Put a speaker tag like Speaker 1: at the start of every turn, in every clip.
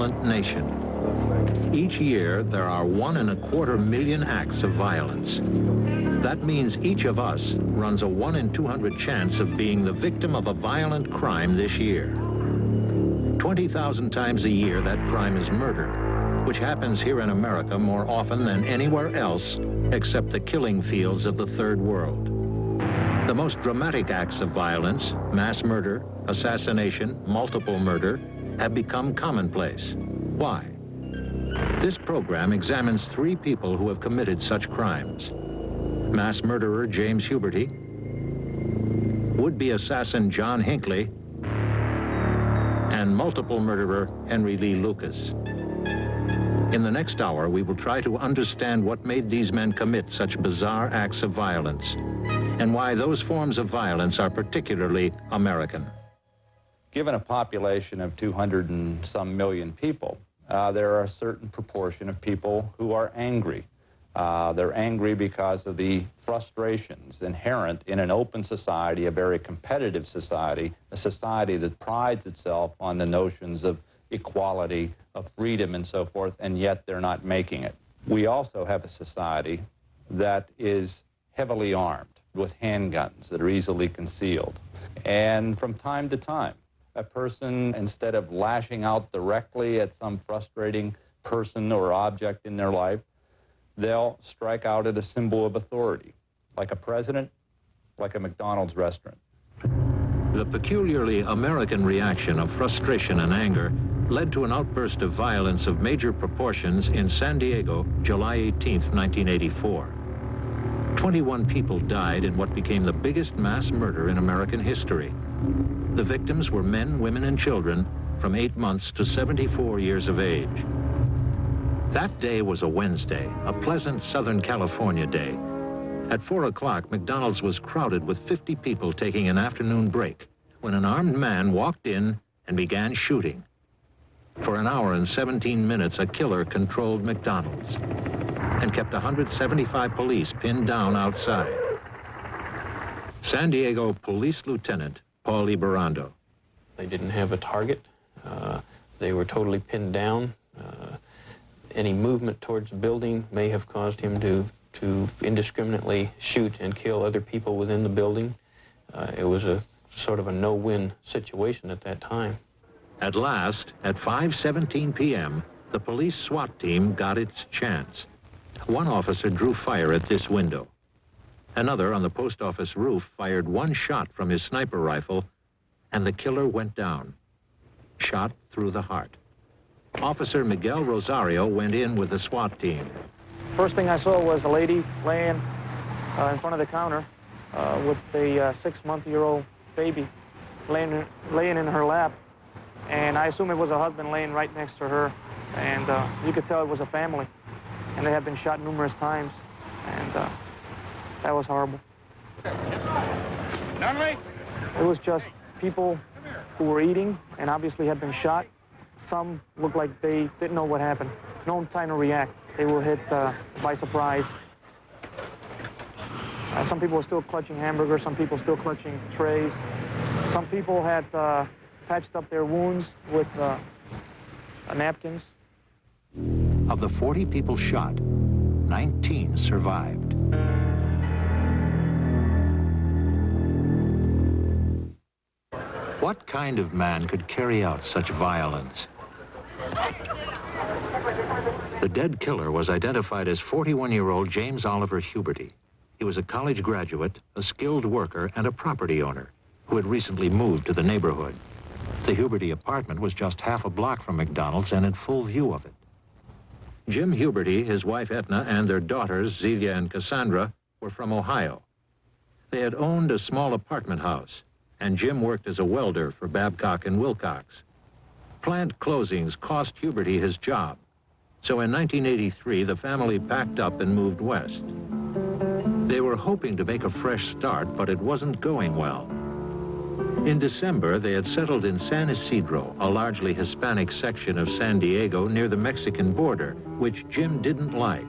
Speaker 1: violent nation. Each year, there are 1.25 million acts of violence. That means each of us runs a 1 in 200 chance of being the victim of a violent crime this year. 20,000 times a year, that crime is murder, which happens here in America more often than anywhere else except the killing fields of the Third World. The most dramatic acts of violence, mass murder, assassination, multiple murder, have become commonplace. Why? This program examines 3 people who have committed such crimes. Mass murderer James Huberty, would-be assassin John Hinckley, and multiple murderer Henry Lee Lucas. In the next hour, we will try to understand what made these men commit such bizarre acts of violence, and why those forms of violence are particularly American.
Speaker 2: Given a population of 200 and some million people, there are a certain proportion of people who are angry. They're angry because of the frustrations inherent in an open society, a very competitive society, a society that prides itself on the notions of equality, of freedom, and so forth, and yet they're not making it. We also have a society that is heavily armed with handguns that are easily concealed. And from time to time, a person, instead of lashing out directly at some frustrating person or object in their life, they'll strike out at a symbol of authority, like a president, like a McDonald's restaurant.
Speaker 1: The peculiarly American reaction of frustration and anger led to an outburst of violence of major proportions in San Diego, July 18, 1984. 21 people died in what became the biggest mass murder in American history. The victims were men, women, and children from 8 months to 74 years of age. That day was a Wednesday, a pleasant Southern California day. At 4 o'clock, McDonald's was crowded with 50 people taking an afternoon break when an armed man walked in and began shooting. For an hour and 17 minutes, a killer controlled McDonald's and kept 175 police pinned down outside. San Diego Police Lieutenant Paul Liberando.
Speaker 3: They didn't have a target. They were totally pinned down. Any movement towards the building may have caused him to indiscriminately shoot and kill other people within the building. It was a sort of a no-win situation at that time.
Speaker 1: At last, at 5:17 p.m., the police SWAT team got its chance. One officer drew fire at this window. Another on the post office roof fired one shot from his sniper rifle, and the killer went down, shot through the heart. Officer Miguel Rosario went in with the SWAT team.
Speaker 4: First thing I saw was a lady laying in front of the counter with a 6-month-old baby laying in her lap. And I assume it was a husband laying right next to her. And you could tell it was a family. And they had been shot numerous times. And that was horrible. It was just people who were eating and obviously had been shot. Some looked like they didn't know what happened. No time to react. They were hit by surprise. Some people were still clutching hamburgers. Some people still clutching trays. Some people had patched up their wounds with napkins.
Speaker 1: Of the 40 people shot, 19 survived. What kind of man could carry out such violence? The dead killer was identified as 41-year-old James Oliver Huberty. He was a college graduate, a skilled worker, and a property owner who had recently moved to the neighborhood. The Huberty apartment was just half a block from McDonald's and in full view of it. Jim Huberty, his wife Etna, and their daughters Zelia and Cassandra were from Ohio. They had owned a small apartment house, and Jim worked as a welder for Babcock and Wilcox. Plant closings cost Huberty his job, so in 1983 the family packed up and moved west. They were hoping to make a fresh start, but it wasn't going well. In December, they had settled in San Isidro, a largely Hispanic section of San Diego near the Mexican border, which Jim didn't like.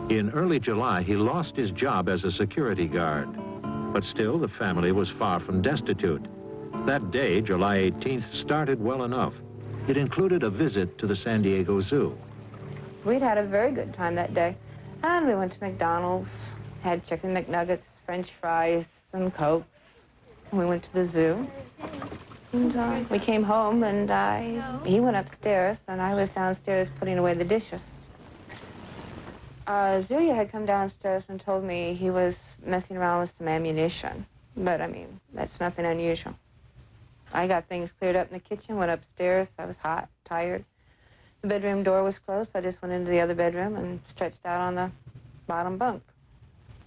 Speaker 1: In early July, he lost his job as a security guard, but still the family was far from destitute. That day, July 18th, started well enough. It included a visit to the San Diego Zoo.
Speaker 5: We'd had a very good time that day. And we went to McDonald's, had chicken McNuggets, French fries, and Cokes. And we went to the zoo. And we came home, and he went upstairs, and I was downstairs putting away the dishes. Zulia had come downstairs and told me he was messing around with some ammunition. But, I mean, that's nothing unusual. I got things cleared up in the kitchen, went upstairs. I was hot, tired. The bedroom door was closed, so I just went into the other bedroom and stretched out on the bottom bunk.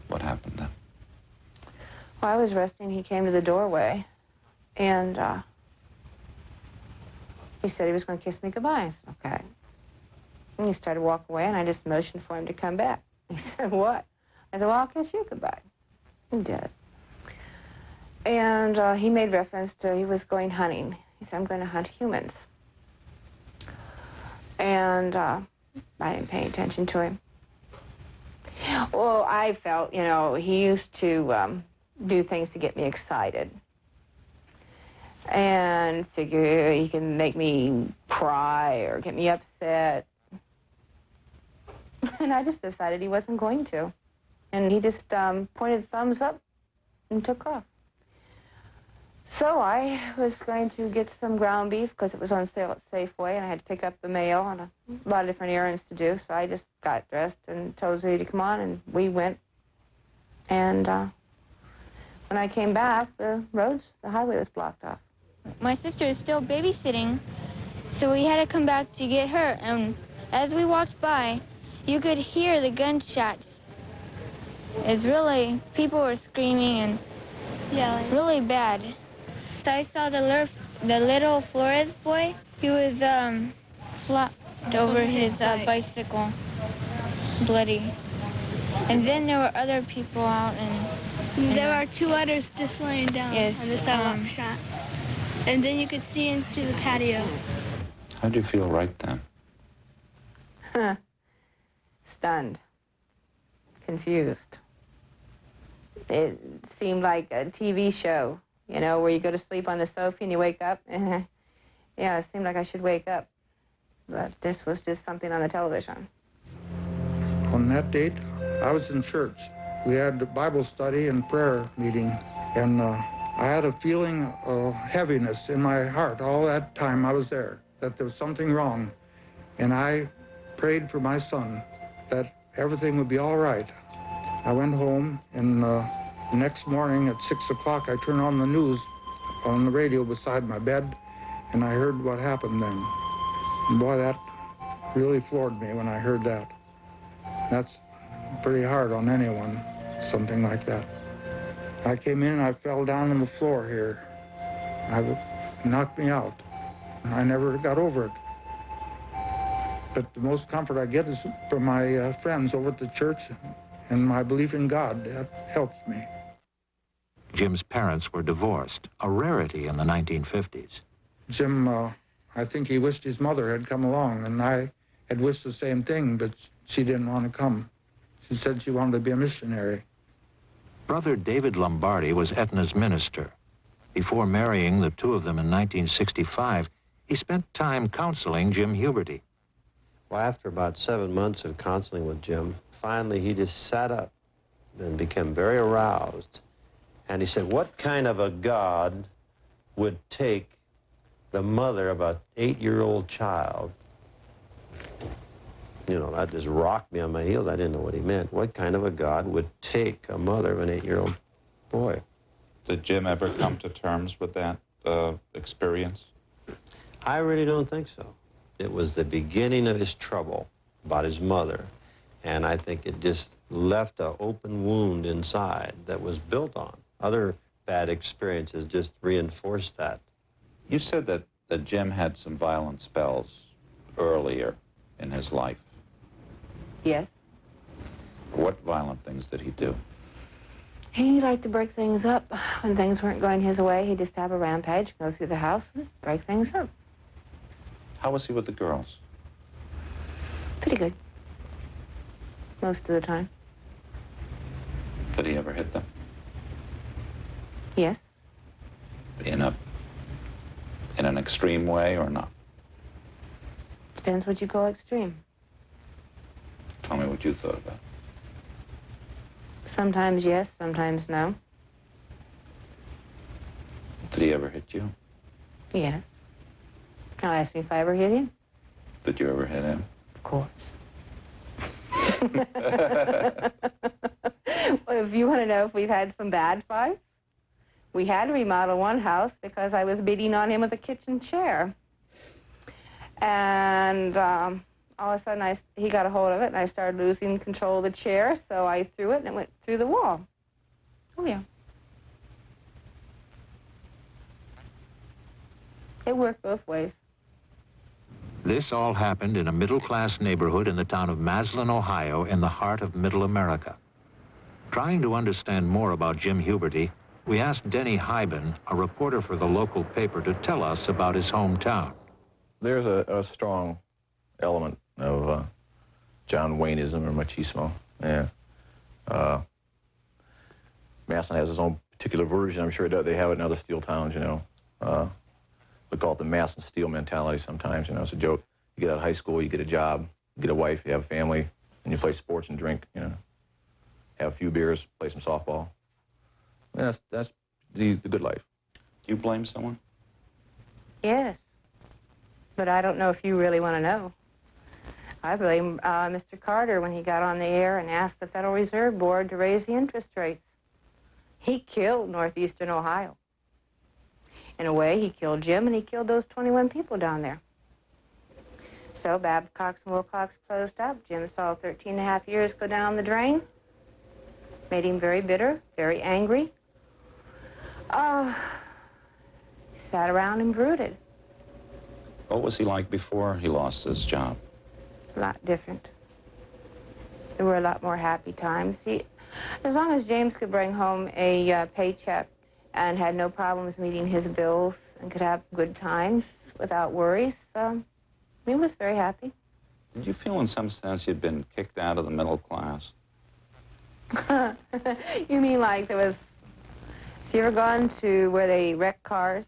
Speaker 2: What happened then?
Speaker 5: Well, I was resting. He came to the doorway, and he said he was going to kiss me goodbye. I said, okay. And he started to walk away, and I just motioned for him to come back. He said, what? I said, well, I'll kiss you goodbye. He did. And he made reference to he was going hunting. He said, I'm going to hunt humans. And I didn't pay attention to him. Well, I felt, you know, he used to do things to get me excited. And figure he can make me cry or get me upset. And I just decided he wasn't going to. And he just pointed thumbs up and took off. So I was going to get some ground beef because it was on sale at Safeway, and I had to pick up the mail and a lot of different errands to do. So I just got dressed and told Zoe to come on, and we went. And when I came back, the highway was blocked off.
Speaker 6: My sister is still babysitting, so we had to come back to get her. And as we walked by, you could hear the gunshots. It's really, people were screaming and yelling, really bad. So I saw the little Flores boy. He was flopped over his bicycle, bloody. And then there were other people out, and
Speaker 7: there were two others just laying down on the sidewalk shot. And then you could see into the patio.
Speaker 2: How did you feel right then?
Speaker 5: Stunned, confused. It seemed like a TV show, you know, where you go to sleep on the sofa and you wake up. Yeah, it seemed like I should wake up. But this was just something on the television.
Speaker 8: On that date, I was in church. We had a Bible study and prayer meeting, and I had a feeling of heaviness in my heart all that time I was there, that there was something wrong. And I prayed for my son, that everything would be all right. I went home, and the next morning at 6 o'clock, I turned on the news on the radio beside my bed, and I heard what happened then. And boy, that really floored me when I heard that. That's pretty hard on anyone, something like that. I came in and I fell down on the floor here. It knocked me out. I never got over it. But the most comfort I get is from my friends over at the church, and my belief in God. That helps me.
Speaker 1: Jim's parents were divorced, a rarity in the 1950s.
Speaker 8: Jim, I think he wished his mother had come along, and I had wished the same thing, but she didn't want to come. She said she wanted to be a missionary.
Speaker 1: Brother David Lombardi was Etna's minister. Before marrying the two of them in 1965, he spent time counseling Jim Huberty.
Speaker 9: Well, after about 7 months of counseling with Jim, finally he just sat up and became very aroused. And he said, what kind of a God would take the mother of an 8-year-old child? You know, that just rocked me on my heels. I didn't know what he meant. What kind of a God would take a mother of an 8-year-old boy?
Speaker 2: Did Jim ever come to terms with that experience?
Speaker 9: I really don't think so. It was the beginning of his trouble about his mother, and I think it just left an open wound inside that was built on. Other bad experiences just reinforced that.
Speaker 2: You said that Jim had some violent spells earlier in his life.
Speaker 5: Yes.
Speaker 2: What violent things did he do?
Speaker 5: He liked to break things up. When things weren't going his way, he'd just have a rampage, go through the house, and break things up.
Speaker 2: How was he with the girls?
Speaker 5: Pretty good. Most of the time.
Speaker 2: Did he ever hit them?
Speaker 5: Yes.
Speaker 2: In an extreme way or not?
Speaker 5: Depends what you call extreme.
Speaker 2: Tell me what you thought about.
Speaker 5: Sometimes yes, sometimes no.
Speaker 2: Did he ever hit you?
Speaker 5: Yes. Now ask me if I ever hit him.
Speaker 2: Did you ever hit him?
Speaker 5: Of course. Well, if you want to know if we've had some bad fights, we had to remodel one house because I was beating on him with a kitchen chair. And all of a sudden he got a hold of it and I started losing control of the chair, so I threw it and it went through the wall. Oh, yeah. It worked both ways.
Speaker 1: This all happened in a middle-class neighborhood in the town of Maslin, Ohio, in the heart of Middle America. Trying to understand more about Jim Huberty, we asked Denny Hyben, a reporter for the local paper, to tell us about his hometown.
Speaker 10: There's a strong element of John Wayneism or machismo. Yeah. Maslin has his own particular version. I'm sure they have it in other steel towns, you know. We call it the Maslin steel mentality sometimes, you know. It's a joke. You get out of high school, you get a job, you get a wife, you have a family, and you play sports and drink, you know. Have a few beers, play some softball. And that's the good life.
Speaker 2: Do you blame someone?
Speaker 5: Yes. But I don't know if you really want to know. I blame Mr. Carter when he got on the air and asked the Federal Reserve Board to raise the interest rates. He killed northeastern Ohio. In a way, he killed Jim and he killed those 21 people down there. So Babcock's and Wilcox closed up. Jim saw 13 and a half years go down the drain. Made him very bitter, very angry. Sat around and brooded.
Speaker 2: What was he like before he lost his job?
Speaker 5: A lot different. There were a lot more happy times. As long as James could bring home a paycheck and had no problems meeting his bills and could have good times without worries, he was very happy.
Speaker 2: Did you feel in some sense you'd been kicked out of the middle class?
Speaker 5: You mean like have you ever gone to where they wreck cars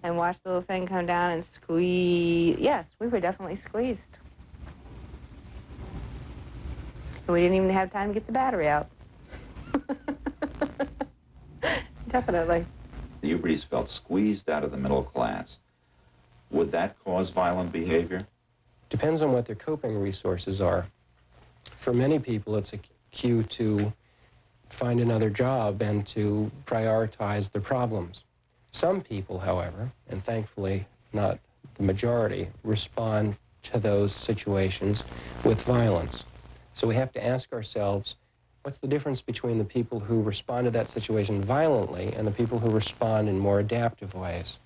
Speaker 5: and watched the little thing come down and squeeze? Yes, we were definitely squeezed. And we didn't even have time to get the battery out. Definitely.
Speaker 2: The Hubertys felt squeezed out of the middle class. Would that cause violent behavior?
Speaker 11: Depends on what their coping resources are. For many people, it's a cue to find another job and to prioritize their problems. Some people, however, and thankfully not the majority, respond to those situations with violence. So we have to ask ourselves, what's the difference between the people who respond to that situation violently and the people who respond in more adaptive ways,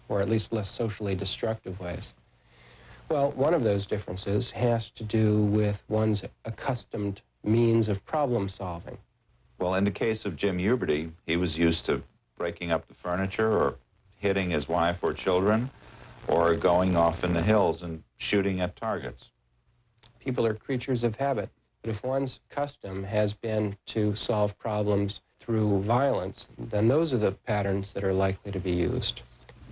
Speaker 11: or at least less socially destructive ways? Well, one of those differences has to do with one's accustomed means of problem solving.
Speaker 2: Well, in the case of Jim Huberty, he was used to breaking up the furniture or hitting his wife or children or going off in the hills and shooting at targets.
Speaker 11: People are creatures of habit. But if one's custom has been to solve problems through violence, then those are the patterns that are likely to be used.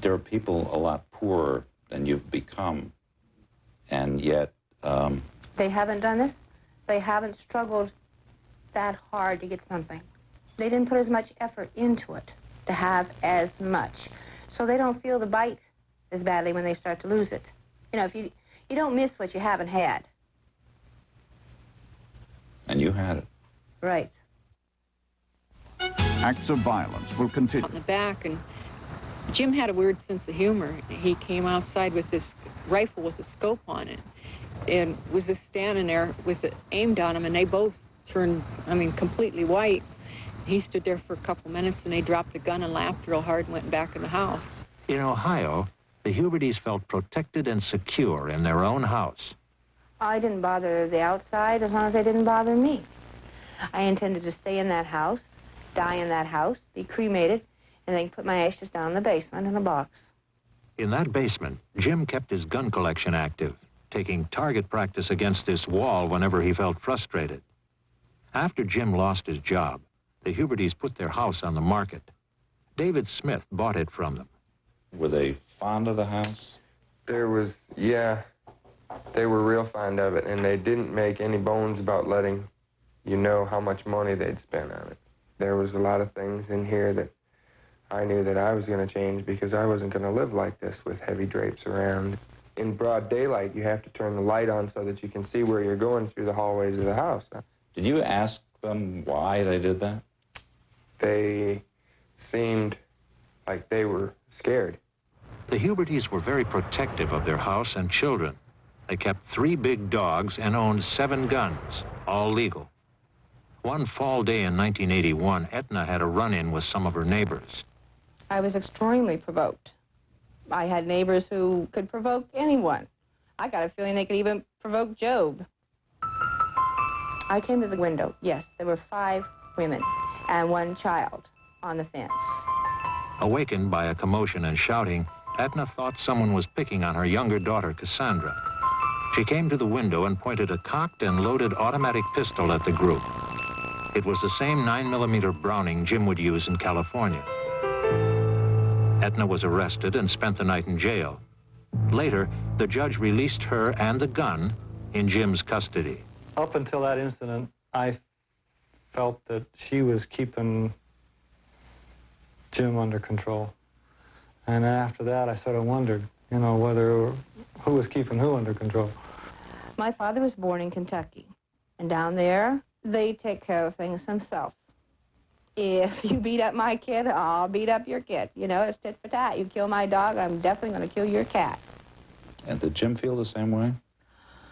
Speaker 2: There are people a lot poorer than you've become, and yet...
Speaker 5: They haven't done this. They haven't struggled that hard to get something. They didn't put as much effort into it to have as much. So they don't feel the bite as badly when they start to lose it. You know, if you don't miss what you haven't had.
Speaker 2: And you had it.
Speaker 5: Right.
Speaker 12: Acts of violence will continue.
Speaker 13: In the back, and Jim had a weird sense of humor. He came outside with this rifle with a scope on it and was just standing there with it aimed on him, and they both turned, completely white. He stood there for a couple minutes, and they dropped the gun and laughed real hard and went back in the house.
Speaker 1: In Ohio, the Hubertys felt protected and secure in their own house.
Speaker 5: I didn't bother the outside as long as they didn't bother me. I intended to stay in that house, die in that house, be cremated, and then put my ashes down in the basement in a box.
Speaker 1: In that basement, Jim kept his gun collection active, taking target practice against this wall whenever he felt frustrated. After Jim lost his job, the Hubertys put their house on the market. David Smith bought it from them.
Speaker 2: Were they fond of the house?
Speaker 14: There was, yeah. They were real fond of it, and they didn't make any bones about letting you know how much money they'd spent on it. There was a lot of things in here that I knew that I was going to change because I wasn't going to live like this with heavy drapes around. In broad daylight, you have to turn the light on so that you can see where you're going through the hallways of the house.
Speaker 2: Did you ask them why they did that?
Speaker 14: They seemed like they were scared.
Speaker 1: The Hubertys were very protective of their house and children. They kept 3 big dogs and owned 7 guns, all legal. One fall day in 1981, Etna had a run-in with some of her neighbors.
Speaker 5: I was extremely provoked. I had neighbors who could provoke anyone. I got a feeling they could even provoke Job. I came to the window. Yes, there were 5 women and 1 child on the fence.
Speaker 1: Awakened by a commotion and shouting, Etna thought someone was picking on her younger daughter, Cassandra. She came to the window and pointed a cocked and loaded automatic pistol at the group. It was the same 9mm Browning Jim would use in California. Etna was arrested and spent the night in jail. Later, the judge released her and the gun in Jim's custody.
Speaker 15: Up until that incident, I felt that she was keeping Jim under control. And after that, I sort of wondered, you know, who was keeping who under control.
Speaker 5: My father was born in Kentucky, and down there, they take care of things themselves. If you beat up my kid, I'll beat up your kid. You know, it's tit for tat. You kill my dog, I'm definitely going to kill your cat.
Speaker 2: And did Jim feel the same way?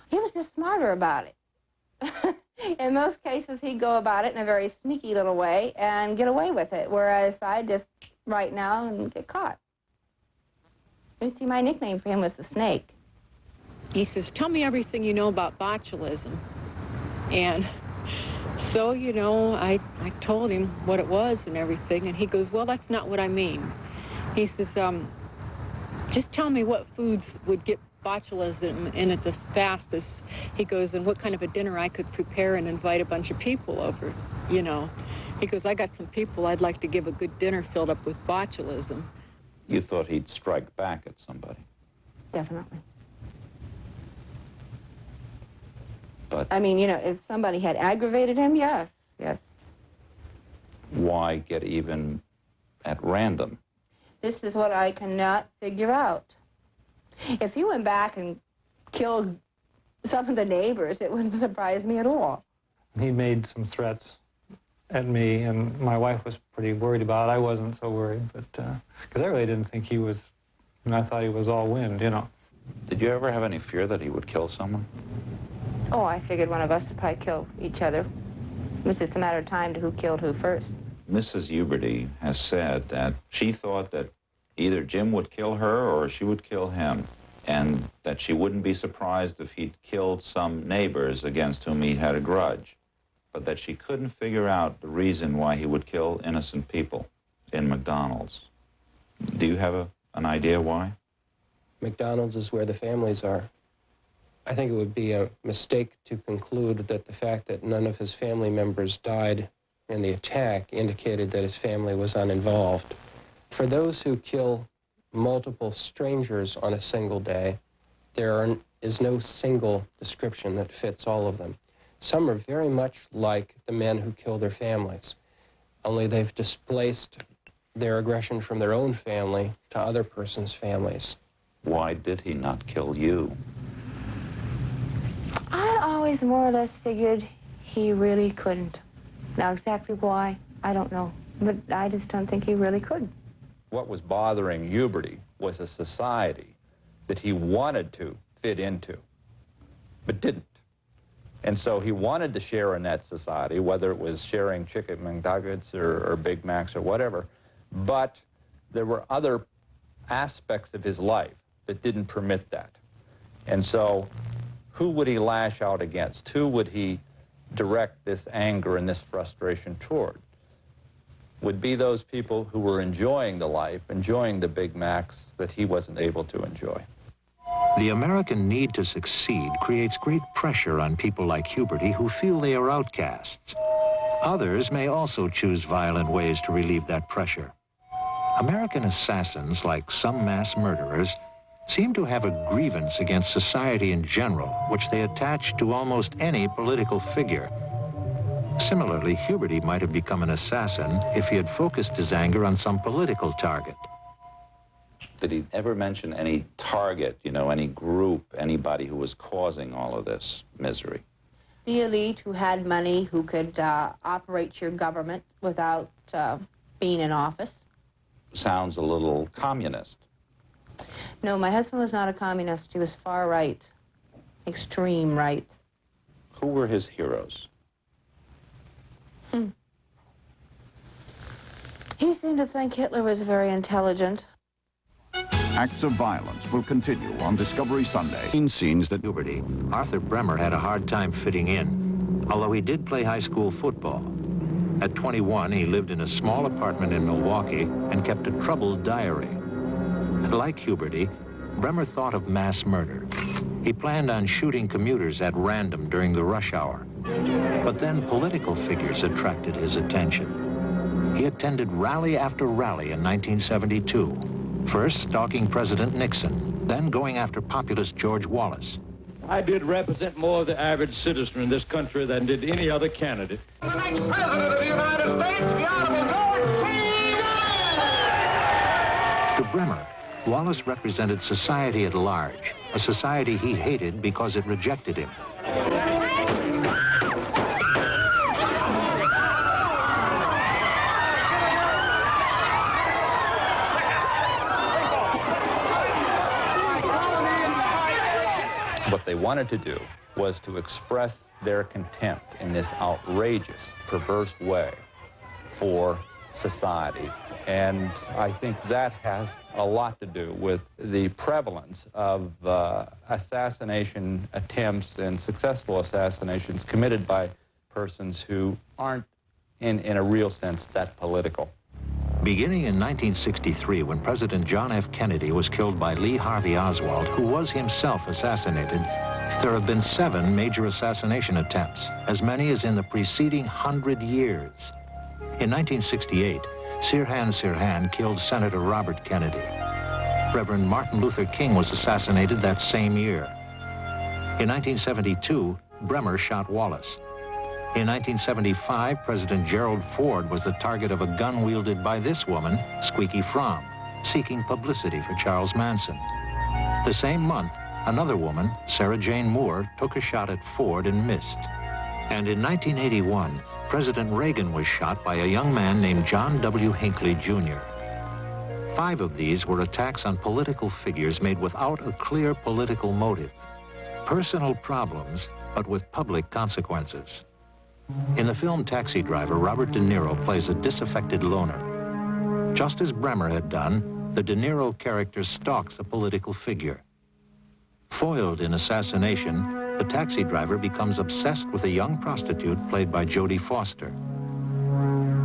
Speaker 5: He was just smarter about it. In most cases, he'd go about it in a very sneaky little way and get away with it, whereas I just right now and get caught. You see, my nickname for him was the Snake.
Speaker 13: He says, tell me everything you know about botulism. And so, you know, I told him what it was and everything, and he goes, well, that's not what I mean. He says, just tell me what foods would get botulism in it the fastest. He goes, and what kind of a dinner I could prepare and invite a bunch of people over, you know. He goes, I got some people I'd like to give a good dinner filled up with botulism.
Speaker 2: You thought he'd strike back at somebody?
Speaker 5: Definitely.
Speaker 2: But
Speaker 5: I mean, you know, if somebody had aggravated him, yes.
Speaker 2: why get even at random?
Speaker 5: This is what I cannot figure out. If he went back and killed some of the neighbors, it wouldn't surprise me at all.
Speaker 15: He made some threats at me, and my wife was pretty worried about it. I wasn't so worried, but because I really didn't think he was, I thought he was all wind, you know.
Speaker 2: Did you ever have any fear that he would kill someone?
Speaker 5: Oh, I figured one of us would probably kill each other. It was just a matter of time to who killed who first.
Speaker 16: Mrs. Huberty has said that she thought that either Jim would kill her or she would kill him, and that she wouldn't be surprised if he'd killed some neighbors against whom he had a grudge, but that she couldn't figure out the reason why he would kill innocent people in McDonald's. Do you have an idea why?
Speaker 11: McDonald's is where the families are. I think it would be a mistake to conclude that the fact that none of his family members died in the attack indicated that his family was uninvolved. For those who kill multiple strangers on a single day, there is no single description that fits all of them. Some are very much like the men who kill their families, only they've displaced their aggression from their own family to other persons' families.
Speaker 16: Why did he not kill you?
Speaker 5: I always more or less figured he really couldn't. Now, exactly why, I don't know. But I just don't think he really could.
Speaker 2: What was bothering Huberty was a society that he wanted to fit into, but didn't. And so he wanted to share in that society, whether it was sharing chicken McNuggets or Big Macs or whatever, but there were other aspects of his life that didn't permit that. And so who would he lash out against? Who would he direct this anger and this frustration toward? Would be those people who were enjoying the life, enjoying the Big Macs that he wasn't able to enjoy.
Speaker 1: The American need to succeed creates great pressure on people like Huberty who feel they are outcasts. Others may also choose violent ways to relieve that pressure. American assassins, like some mass murderers, seem to have a grievance against society in general, which they attached to almost any political figure. Similarly, Huberty might have become an assassin if he had focused his anger on some political target.
Speaker 16: Did he ever mention any target, you know, any group, anybody who was causing all of this misery?
Speaker 5: The elite who had money, who could operate your government without being in office.
Speaker 16: Sounds a little communist.
Speaker 5: No, my husband was not a communist. He was far right, extreme right.
Speaker 16: Who were his heroes?
Speaker 5: He seemed to think Hitler was very intelligent.
Speaker 12: Acts of violence will continue on Discovery Sunday. In scenes that
Speaker 1: Huberty, Arthur Bremer had a hard time fitting in, although he did play high school football. At 21, he lived in a small apartment in Milwaukee and kept a troubled diary. Like Huberty, Bremer thought of mass murder. He planned on shooting commuters at random during the rush hour. But then political figures attracted his attention. He attended rally after rally in 1972, first stalking President Nixon, then going after populist George Wallace.
Speaker 17: I did represent more of the average citizen in this country than did any other candidate.
Speaker 18: The next President of the United States, the Honorable George C. Wallace!
Speaker 1: To Bremer, Wallace represented society at large, a society he hated because it rejected him.
Speaker 2: What they wanted to do was to express their contempt in this outrageous, perverse way for society. And I think that has a lot to do with the prevalence of assassination attempts and successful assassinations committed by persons who aren't, in a real sense, that political.
Speaker 1: Beginning in 1963, when President John F. Kennedy was killed by Lee Harvey Oswald, who was himself assassinated, there have been 7 major assassination attempts, as many as in the preceding 100 years. In 1968, Sirhan Sirhan killed Senator Robert Kennedy. Reverend Martin Luther King was assassinated that same year. In 1972, Bremer shot Wallace. In 1975, President Gerald Ford was the target of a gun wielded by this woman, Squeaky Fromm, seeking publicity for Charles Manson. The same month, another woman, Sarah Jane Moore, took a shot at Ford and missed. And in 1981, President Reagan was shot by a young man named John W. Hinckley, Jr. 5 of these were attacks on political figures made without a clear political motive. Personal problems, but with public consequences. In the film Taxi Driver, Robert De Niro plays a disaffected loner. Just as Bremer had done, the De Niro character stalks a political figure. Foiled in assassination, the taxi driver becomes obsessed with a young prostitute played by Jodie Foster.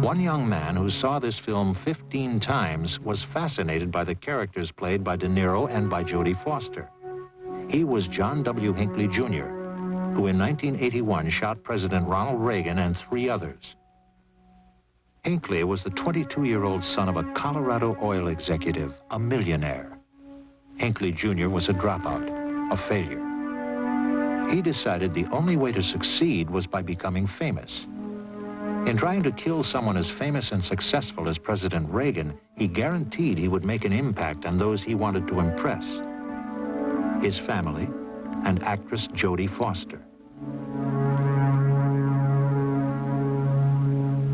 Speaker 1: One young man who saw this film 15 times was fascinated by the characters played by De Niro and by Jodie Foster. He was John W. Hinckley, Jr., who in 1981 shot President Ronald Reagan and 3 others. Hinckley was the 22-year-old son of a Colorado oil executive, a millionaire. Hinckley Jr. was a dropout, a failure. He decided the only way to succeed was by becoming famous. In trying to kill someone as famous and successful as President Reagan, he guaranteed he would make an impact on those he wanted to impress: his family and actress Jodie Foster.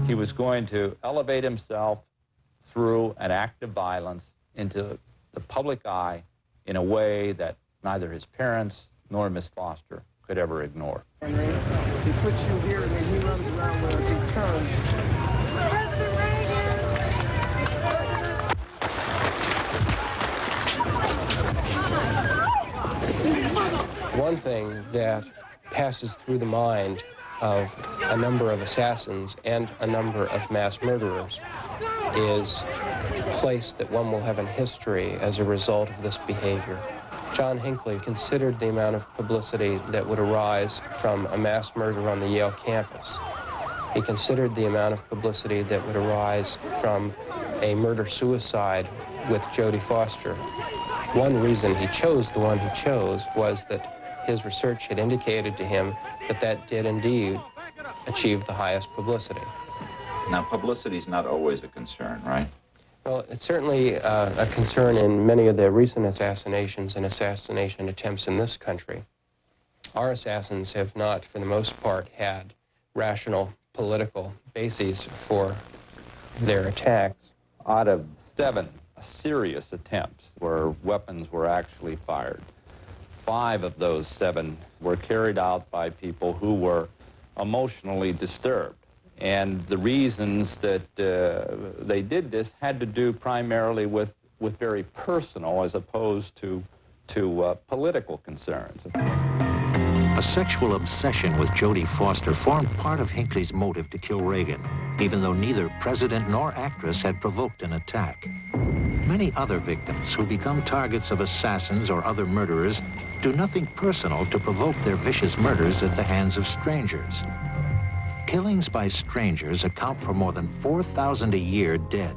Speaker 2: He was going to elevate himself through an act of violence into the public eye in a way that neither his parents nor Miss Foster could ever ignore.
Speaker 19: He puts you here and then he runs around with a big turn.
Speaker 11: One thing that passes through the mind of a number of assassins and a number of mass murderers is the place that one will have in history as a result of this behavior. John Hinckley considered the amount of publicity that would arise from a mass murder on the Yale campus. He considered the amount of publicity that would arise from a murder-suicide with Jodie Foster. One reason he chose the one he chose was that his research had indicated to him that that did indeed achieve the highest publicity.
Speaker 16: Now, publicity is not always a concern, right?
Speaker 11: Well, it's certainly a concern in many of the recent assassinations and assassination attempts in this country. Our assassins have not, for the most part, had rational political bases for their attacks.
Speaker 2: Out of 7 serious attempts where weapons were actually fired, 5 of those 7 were carried out by people who were emotionally disturbed. And the reasons that they did this had to do primarily with very personal as opposed to political concerns.
Speaker 1: A sexual obsession with Jodie Foster formed part of Hinckley's motive to kill Reagan, even though neither president nor actress had provoked an attack. Many other victims who become targets of assassins or other murderers do nothing personal to provoke their vicious murders at the hands of strangers. Killings by strangers account for more than 4,000 a year dead.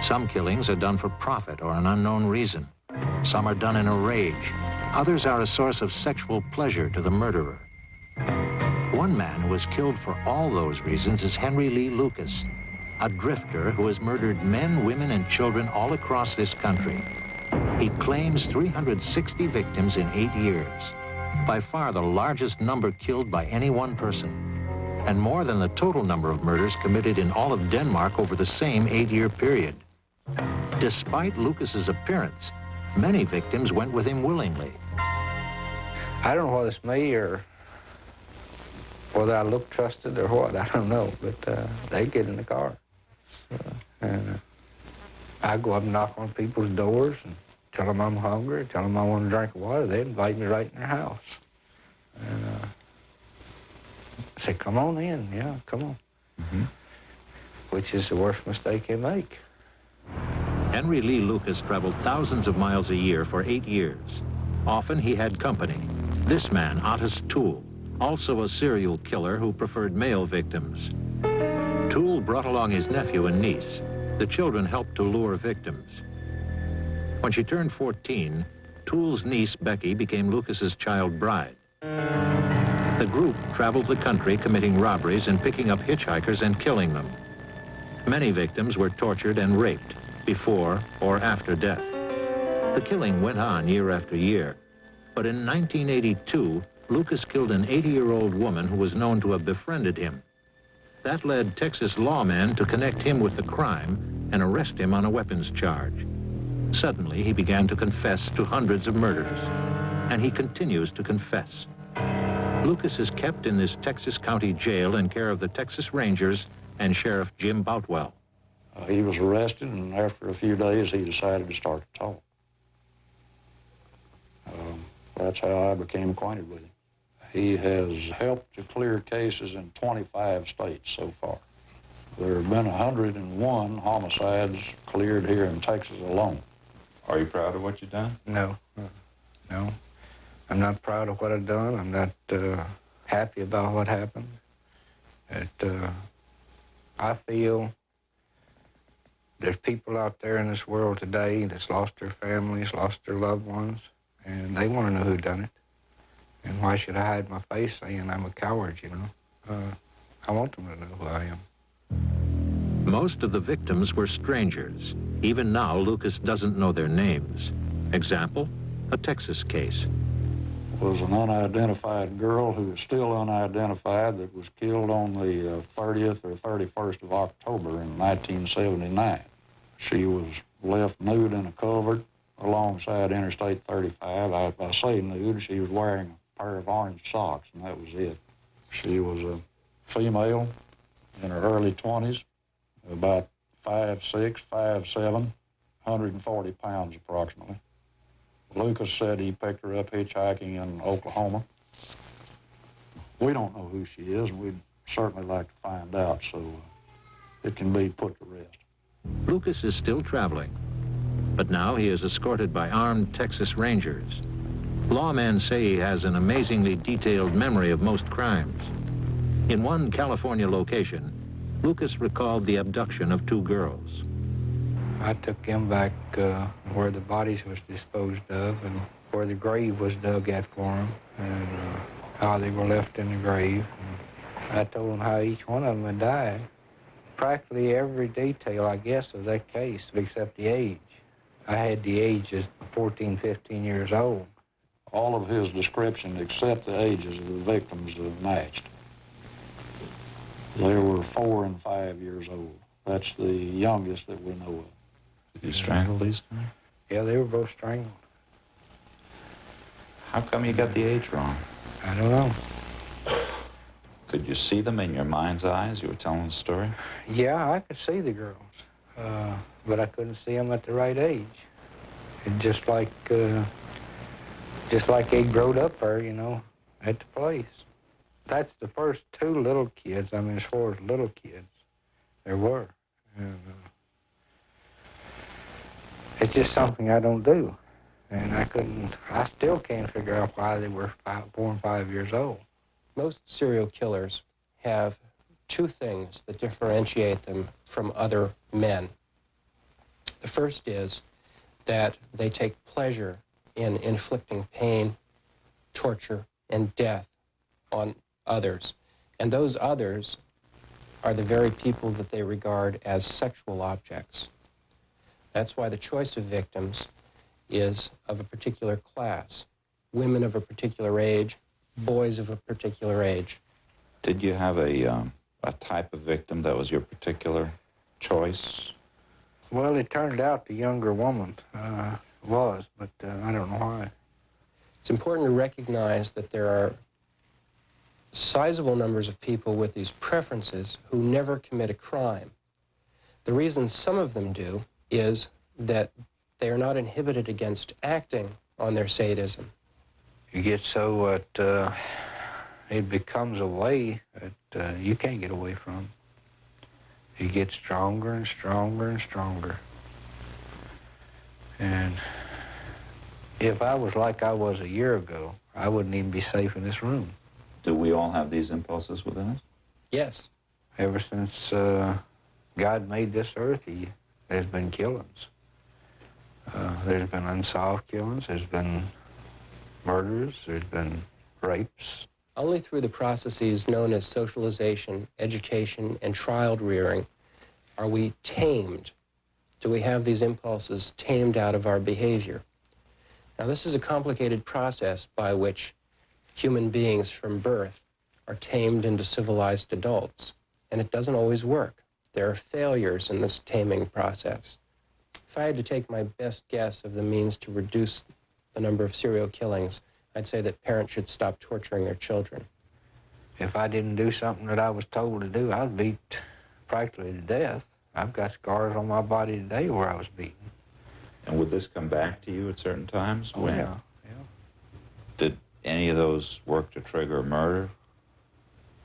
Speaker 1: Some killings are done for profit or an unknown reason. Some are done in a rage. Others are a source of sexual pleasure to the murderer. One man who was killed for all those reasons is Henry Lee Lucas, a drifter who has murdered men, women, and children all across this country. He claims 360 victims in 8 years, by far the largest number killed by any one person, and more than the total number of murders committed in all of Denmark over the same 8-year period. Despite Lucas's appearance, many victims went with him willingly.
Speaker 20: I don't know whether it's me or whether I look trusted or what, I don't know, but they get in the car. And I go up and knock on people's doors and tell them I'm hungry, tell them I want a drink of water. They invite me right in their house. And I say, come on in, yeah, come on. Mm-hmm. Which is the worst mistake they make.
Speaker 1: Henry Lee Lucas traveled thousands of miles a year for 8 years. Often he had company. This man, Otis Toole, also a serial killer who preferred male victims. Toole brought along his nephew and niece. The children helped to lure victims. When she turned 14, Toole's niece, Becky, became Lucas's child bride. The group traveled the country committing robberies and picking up hitchhikers and killing them. Many victims were tortured and raped before or after death. The killing went on year after year, but in 1982, Lucas killed an 80-year-old woman who was known to have befriended him. That led Texas lawmen to connect him with the crime and arrest him on a weapons charge. Suddenly, he began to confess to hundreds of murders, and he continues to confess. Lucas is kept in this Texas County jail in care of the Texas Rangers and Sheriff Jim Boutwell.
Speaker 21: He was arrested, and after a few days, he decided to start to talk. That's how I became acquainted with him. He has helped to clear cases in 25 states so far. There have been 101 homicides cleared here in Texas alone.
Speaker 16: Are you proud of what you've done?
Speaker 20: No, no. I'm not proud of what I've done. I'm not happy about what happened. I feel there's people out there in this world today that's lost their families, lost their loved ones, and they want to know who done it. And why should I hide my face saying I'm a coward, you know? I want them to know who I am.
Speaker 1: Most of the victims were strangers. Even now, Lucas doesn't know their names. Example, a Texas case.
Speaker 21: Was an unidentified girl who is still unidentified that was killed on the 30th or 31st of October in 1979. She was left nude in a cupboard alongside Interstate 35. I say nude, she was wearing a pair of orange socks, and that was it. She was a female in her early 20s, about 5'6", 5'7", 140 pounds approximately. Lucas said he picked her up hitchhiking in Oklahoma. We don't know who she is, and we'd certainly like to find out so it can be put to rest.
Speaker 1: Lucas is still traveling, but now he is escorted by armed Texas Rangers. Lawmen say he has an amazingly detailed memory of most crimes. In one California location, Lucas recalled the abduction of 2 girls.
Speaker 20: I took him back where the bodies was disposed of and where the grave was dug at for them, and how they were left in the grave. And I told them how each one of them had died. Practically every detail, I guess, of that case, except the age. I had the age as 14, 15 years old.
Speaker 21: All of his description, except the ages of the victims, matched. They were 4 and 5 years old. That's the youngest that we know of.
Speaker 16: Did you strangle these guys?
Speaker 20: Yeah, they were both strangled.
Speaker 16: How come you got the age wrong?
Speaker 20: I don't know.
Speaker 16: Could you see them in your mind's eye as you were telling the story?
Speaker 20: Yeah, I could see the girls, but I couldn't see them at the right age. And just like they growed up there, you know, at the place. That's the first 2 little kids, I mean, as far as little kids, there were. And, it's just something I don't do. And I still can't figure out why they were 4 and 5 years old.
Speaker 11: Most serial killers have 2 things that differentiate them from other men. The first is that they take pleasure in inflicting pain, torture, and death on others. And those others are the very people that they regard as sexual objects. That's why the choice of victims is of a particular class. Women of a particular age, boys of a particular age.
Speaker 16: Did you have a type of victim that was your particular choice?
Speaker 20: Well, it turned out the younger woman was, but I don't know why.
Speaker 11: It's important to recognize that there are sizable numbers of people with these preferences who never commit a crime. The reason some of them do is that they are not inhibited against acting on their sadism.
Speaker 20: You get so that it becomes a way that you can't get away from. You get stronger and stronger and stronger. And if I was like I was a year ago, I wouldn't even be safe in this room.
Speaker 16: Do we all have these impulses within us?
Speaker 11: Yes.
Speaker 20: Ever since God made this earth, there's been killings. There's been unsolved killings, there's been murders, there's been rapes.
Speaker 11: Only through the processes known as socialization, education, and child rearing are we tamed. Do we have these impulses tamed out of our behavior? Now, this is a complicated process by which human beings from birth are tamed into civilized adults, and it doesn't always work. There are failures in this taming process. If I had to take my best guess of the means to reduce the number of serial killings, I'd say that parents should stop torturing their children.
Speaker 20: If I didn't do something that I was told to do, I was beat practically to death. I've got scars on my body today where I was beaten.
Speaker 16: And would this come back to you at certain times?
Speaker 20: Oh, yeah.
Speaker 16: Did any of those work to trigger murder?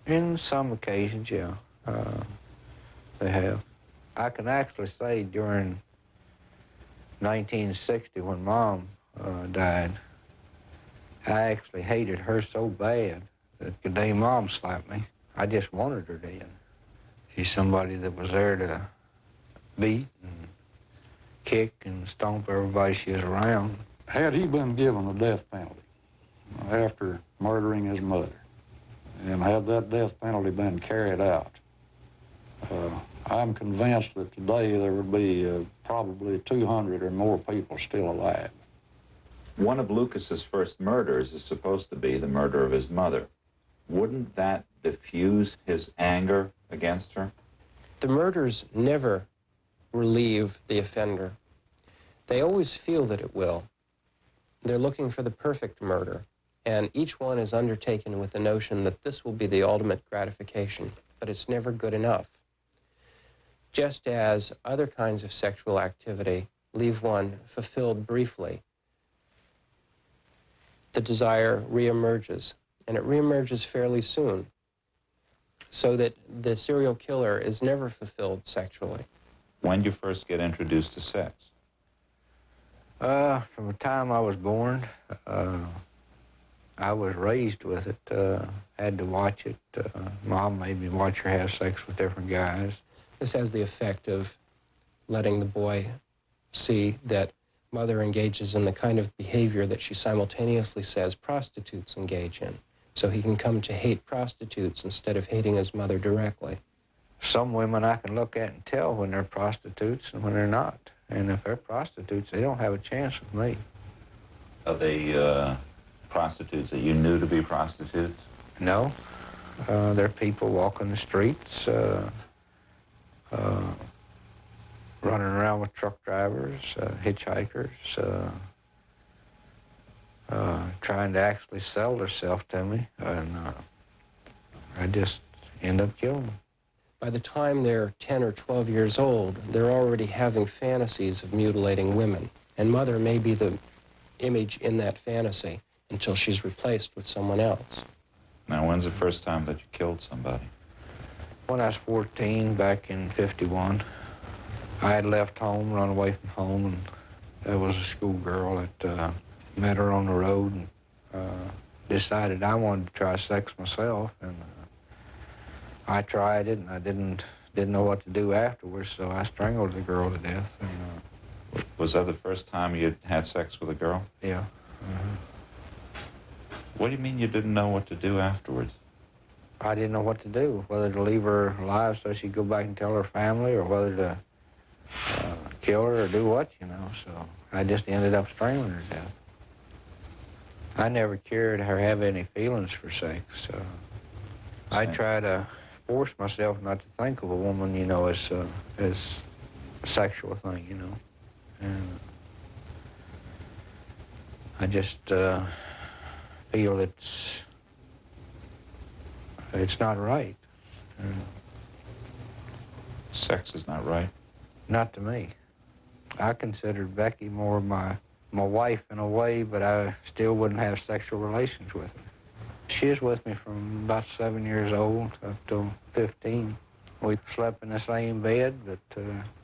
Speaker 20: In some occasions, yeah, they have. I can actually say during 1960, when Mom died, I actually hated her so bad that the day Mom slapped me, I just wanted her dead. She's somebody that was there to beat and kick and stomp everybody she was around.
Speaker 21: Had he been given the death penalty after murdering his mother, and had that death penalty been carried out, I'm convinced that today there would be probably 200 or more people still alive.
Speaker 16: One of Lucas's first murders is supposed to be the murder of his mother. Wouldn't that diffuse his anger against her?
Speaker 11: The murders never relieve the offender. They always feel that it will. They're looking for the perfect murder, and each one is undertaken with the notion that this will be the ultimate gratification, but it's never good enough. Just as other kinds of sexual activity leave one fulfilled briefly, the desire reemerges, and it reemerges fairly soon, so that the serial killer is never fulfilled sexually.
Speaker 16: When did you first get introduced to sex?
Speaker 20: From the time I was born, I was raised with it, had to watch it. Mom made me watch her have sex with different guys.
Speaker 11: This has the effect of letting the boy see that mother engages in the kind of behavior that she simultaneously says prostitutes engage in. So he can come to hate prostitutes instead of hating his mother directly.
Speaker 20: Some women I can look at and tell when they're prostitutes and when they're not. And if they're prostitutes, they don't have a chance with me.
Speaker 16: Are they prostitutes that you knew to be prostitutes?
Speaker 20: No. They're people walking the streets, running around with truck drivers, hitchhikers, trying to actually sell themselves to me, and I just end up killing them.
Speaker 11: By the time they're 10 or 12 years old, they're already having fantasies of mutilating women, and mother may be the image in that fantasy until she's replaced with someone else.
Speaker 16: Now, when's the first time that you killed somebody?
Speaker 20: When I was 14, back in '51, I had left home, run away from home, and there was a schoolgirl that met her on the road and decided I wanted to try sex myself, and I tried it, and I didn't know what to do afterwards, so I strangled the girl to death. And,
Speaker 16: was that the first time you had sex with a girl?
Speaker 20: Yeah.
Speaker 16: What do you mean you didn't know what to do afterwards?
Speaker 20: I didn't know what to do, whether to leave her alive so she'd go back and tell her family, or whether to kill her or do what, you know. So I just ended up strangling her to death. I never cured her have any feelings for sex, so I try to force myself not to think of a woman, you know, as a sexual thing, you know. And I just feel it's not right.
Speaker 16: Sex is not right?
Speaker 20: Not to me. I considered Becky more my wife in a way, but I still wouldn't have sexual relations with her. She was with me from about 7 years old up till 15. We slept in the same bed, but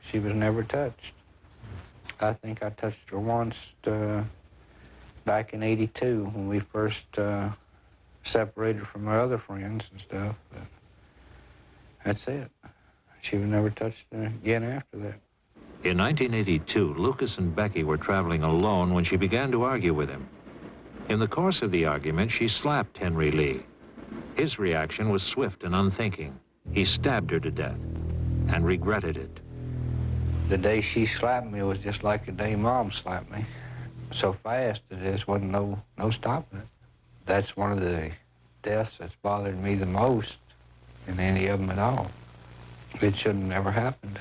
Speaker 20: she was never touched. I think I touched her once back in '82 when we first separated from our other friends and stuff. But that's it. She was never touched again after that.
Speaker 1: In 1982, Lucas and Becky were traveling alone when she began to argue with him. In the course of the argument, she slapped Henry Lee. His reaction was swift and unthinking. He stabbed her to death and regretted it.
Speaker 20: The day she slapped me was just like the day Mom slapped me. So fast that there wasn't no stopping it. That's one of the deaths that's bothered me the most in any of them at all. It shouldn't have never happened.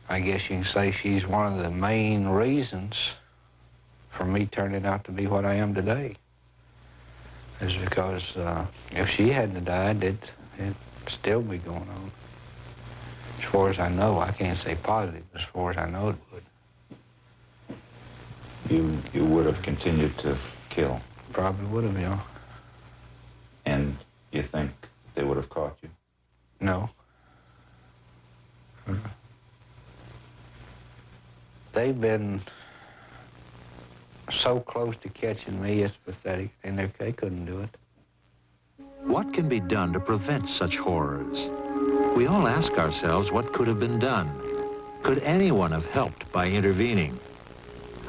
Speaker 20: I guess you can say she's one of the main reasons for me turning out to be what I am today. Is because if she hadn't died, it'd still be going on. As far as I know, I can't say positive. As far as I know, it would.
Speaker 16: You would have continued to kill?
Speaker 20: Probably would have, yeah.
Speaker 16: And you think they would have caught you?
Speaker 20: No. They've been so close to catching me, it's pathetic, and they couldn't do it.
Speaker 1: What can be done to prevent such horrors? We all ask ourselves what could have been done. Could anyone have helped by intervening?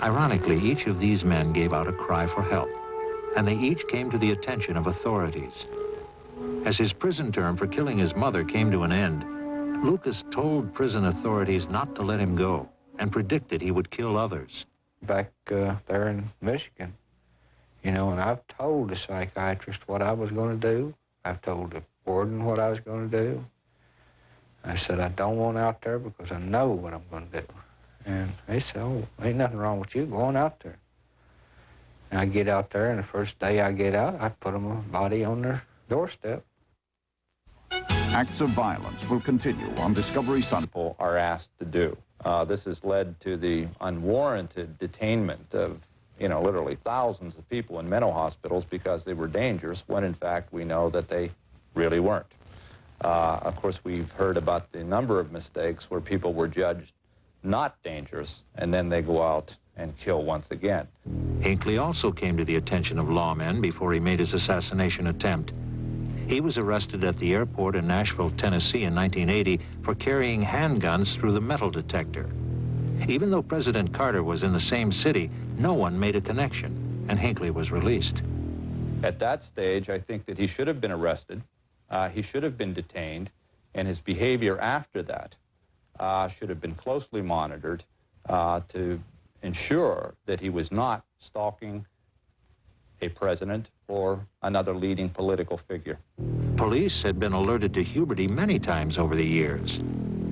Speaker 1: Ironically, each of these men gave out a cry for help, and they each came to the attention of authorities. As his prison term for killing his mother came to an end, Lucas told prison authorities not to let him go and predicted he would kill others.
Speaker 20: Back there in Michigan, you know, and I've told the psychiatrist what I was going to do. I've told the warden what I was going to do. I said, I don't want out there because I know what I'm going to do. And they said, oh, ain't nothing wrong with you going out there. And I get out there, and the first day I get out, I put them a body on their doorstep.
Speaker 12: Acts of violence will continue on Discovery Sunday.
Speaker 2: People are asked to do. This has led to the unwarranted detainment of, you know, literally thousands of people in mental hospitals because they were dangerous, when in fact we know that they really weren't. Of course, we've heard about the number of mistakes where people were judged not dangerous, and then they go out and kill once again.
Speaker 1: Hinckley also came to the attention of lawmen before he made his assassination attempt. He was arrested at the airport in Nashville, Tennessee in 1980 for carrying handguns through the metal detector. Even though President Carter was in the same city, no one made a connection, and Hinckley was released.
Speaker 2: At that stage, I think that he should have been arrested, he should have been detained, and his behavior after that should have been closely monitored to ensure that he was not stalking a president or another leading political figure.
Speaker 1: Police had been alerted to Huberty many times over the years.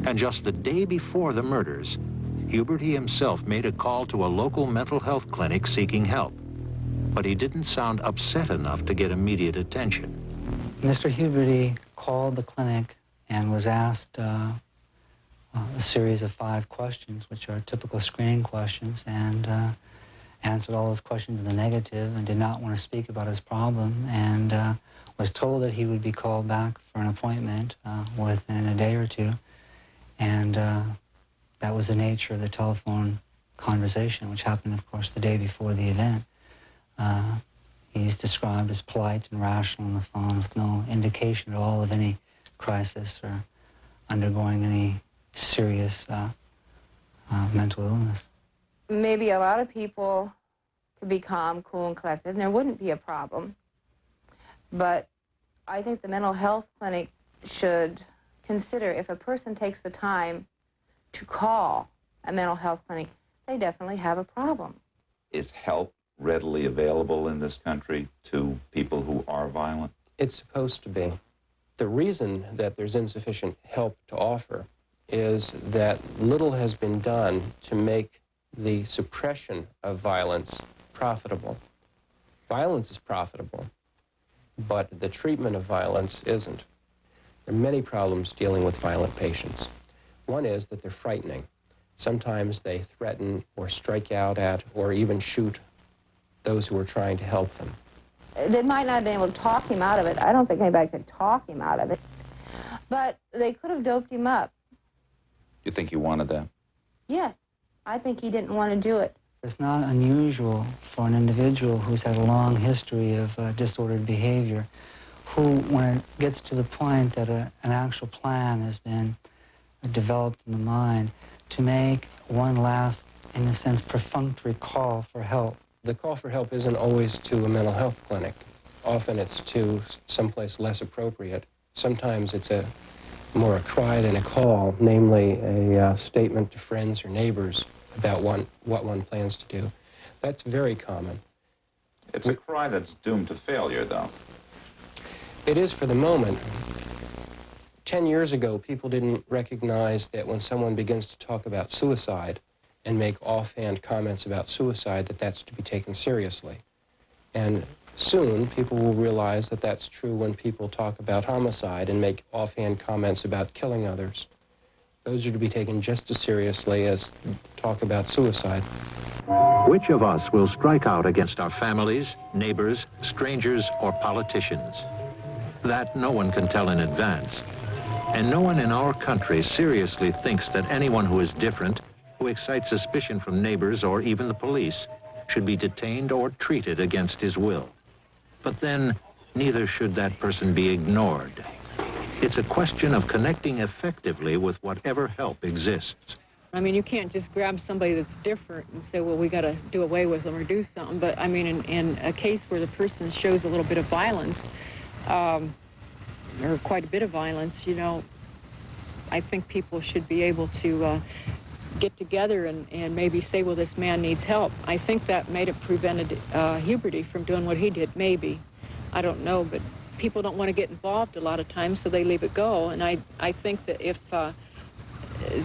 Speaker 1: And just the day before the murders, Huberty himself made a call to a local mental health clinic seeking help. But he didn't sound upset enough to get immediate attention.
Speaker 3: Mr. Huberty called the clinic and was asked a series of 5 questions, which are typical screening questions, and answered all those questions in the negative and did not want to speak about his problem, and was told that he would be called back for an appointment within a day or two. And that was the nature of the telephone conversation, which happened, of course, the day before the event. He's described as polite and rational on the phone with no indication at all of any crisis or undergoing any serious mental illness.
Speaker 5: Maybe a lot of people could be calm, cool, and collected, and there wouldn't be a problem. But I think the mental health clinic should consider if a person takes the time to call a mental health clinic, they definitely have a problem.
Speaker 16: Is help readily available in this country to people who are violent?
Speaker 11: It's supposed to be. The reason that there's insufficient help to offer is that little has been done to make the suppression of violence profitable. Violence is profitable, but the treatment of violence isn't. There are many problems dealing with violent patients. One is that they're frightening. Sometimes they threaten or strike out at or even shoot those who are trying to help them.
Speaker 5: They might not have been able to talk him out of it. I don't think anybody could talk him out of it. But they could have doped him up.
Speaker 16: You think he wanted that?
Speaker 5: Yes. I think he didn't want to do it.
Speaker 3: It's not unusual for an individual who's had a long history of disordered behavior, who, when it gets to the point that an actual plan has been developed in the mind, to make one last, in a sense, perfunctory call for help.
Speaker 11: The call for help isn't always to a mental health clinic. Often it's to someplace less appropriate. Sometimes it's more a cry than a call, namely a statement to friends or neighbors about what one plans to do. That's very common.
Speaker 16: It's a cry that's doomed to failure, though.
Speaker 11: It is for the moment. 10 years ago, people didn't recognize that when someone begins to talk about suicide and make offhand comments about suicide, that that's to be taken seriously. And soon, people will realize that that's true when people talk about homicide and make offhand comments about killing others. Those are to be taken just as seriously as talk about suicide.
Speaker 1: Which of us will strike out against our families, neighbors, strangers, or politicians? That no one can tell in advance. And no one in our country seriously thinks that anyone who is different, who excites suspicion from neighbors or even the police, should be detained or treated against his will. But then, neither should that person be ignored. It's a question of connecting effectively with whatever help exists.
Speaker 13: I mean, you can't just grab somebody that's different and say, well, we got to do away with them or do something. But, I mean, in a case where the person shows a little bit of violence, or quite a bit of violence, you know, I think people should be able to get together and maybe say, well, this man needs help. I think that might have prevented Huberty from doing what he did, maybe. I don't know, but people don't want to get involved a lot of times, so they leave it go. And I think that if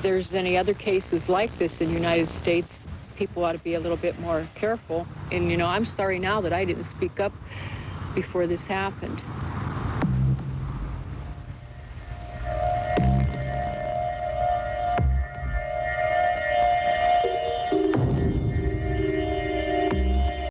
Speaker 13: there's any other cases like this in the United States, people ought to be a little bit more careful. And, you know, I'm sorry now that I didn't speak up before this happened.